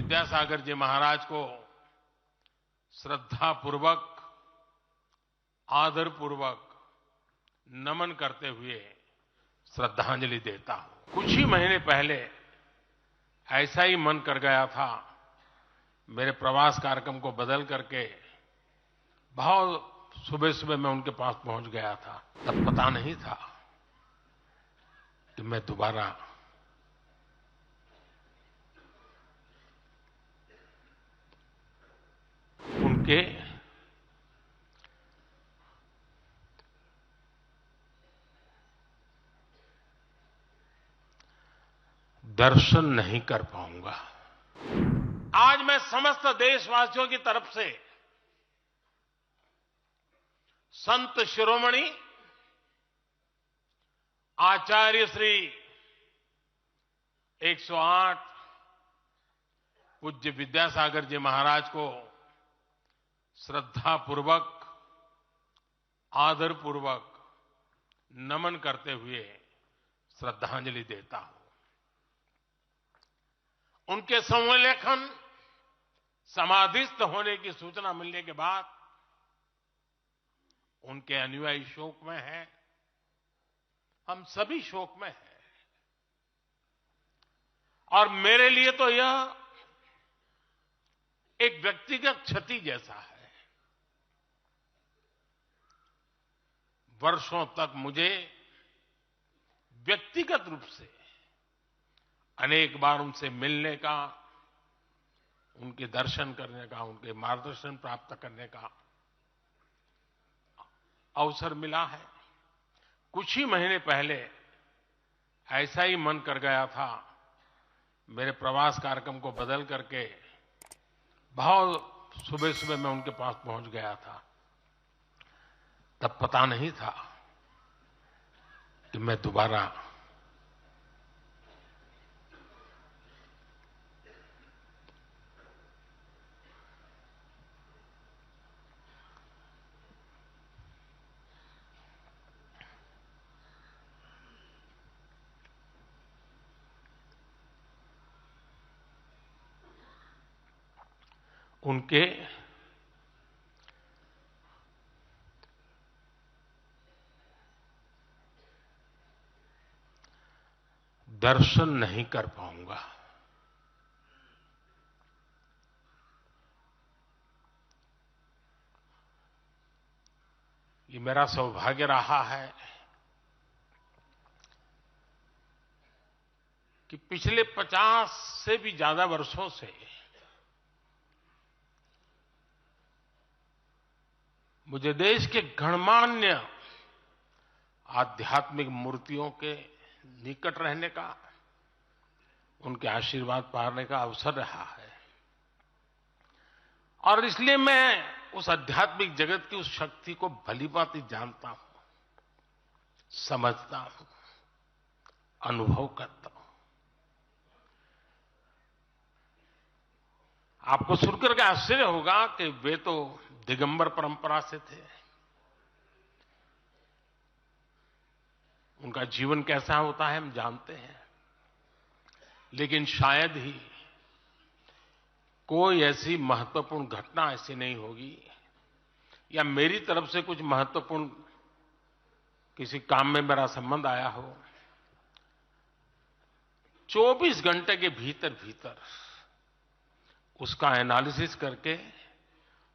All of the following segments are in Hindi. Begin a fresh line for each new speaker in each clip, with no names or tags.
विद्यासागर जी महाराज को श्रद्धापूर्वक, आदरपूर्वक नमन करते हुए श्रद्धांजलि देता हूं। कुछ ही महीने पहले ऐसा ही मन कर गया था, मेरे प्रवास कार्यक्रम को बदल करके बहुत सुबह सुबह मैं उनके पास पहुंच गया था। तब पता नहीं था कि मैं दोबारा उनके दर्शन नहीं कर पाऊंगा। आज मैं समस्त देशवासियों की तरफ से संत शिरोमणि आचार्य श्री 108 पूज्य विद्यासागर जी महाराज को श्रद्धापूर्वक, आदरपूर्वक नमन करते हुए श्रद्धांजलि देता हूं। उनके संलेखन समाधिस्थ होने की सूचना मिलने के बाद उनके अनुयायी शोक में हैं, हम सभी शोक में हैं। और मेरे लिए तो यह एक व्यक्तिगत क्षति जैसा है। वर्षों तक मुझे व्यक्तिगत रूप से अनेक बार उनसे मिलने का, उनके दर्शन करने का, उनके मार्गदर्शन प्राप्त करने का अवसर मिला है। कुछ ही महीने पहले ऐसा ही मन कर गया था, मेरे प्रवास कार्यक्रम को बदल करके बहुत सुबह सुबह मैं उनके पास पहुंच गया था। तब पता नहीं था कि मैं दोबारा उनके दर्शन नहीं कर पाऊंगा। ये मेरा सौभाग्य रहा है कि पिछले 50 से भी ज्यादा वर्षों से मुझे देश के गणमान्य आध्यात्मिक मूर्तियों के निकट रहने का, उनके आशीर्वाद पाने का अवसर रहा है। और इसलिए मैं उस आध्यात्मिक जगत की उस शक्ति को भलीभांति जानता हूं, समझता हूं, अनुभव करता हूं। आपको सुनकर के आश्चर्य होगा कि वे तो दिगंबर परंपरा से थे। उनका जीवन कैसा होता है हम जानते हैं, लेकिन शायद ही कोई ऐसी महत्वपूर्ण घटना ऐसी नहीं होगी या मेरी तरफ से कुछ महत्वपूर्ण किसी काम में मेरा संबंध आया हो, 24 घंटे के भीतर भीतर उसका एनालिसिस करके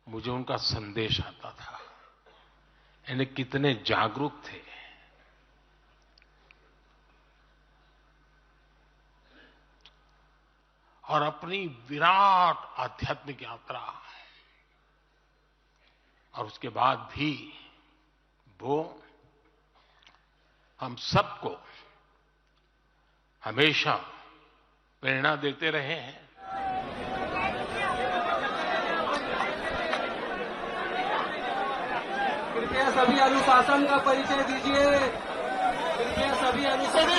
मुझे उनका संदेश आता था। यानी कितने जागरूक थे, और अपनी विराट आध्यात्मिक यात्रा और उसके बाद भी वो हम सबको हमेशा प्रेरणा देते रहे हैं।
कृपया सभी अनुशासन का परिचय दीजिए। कृपया सभी अनुशासन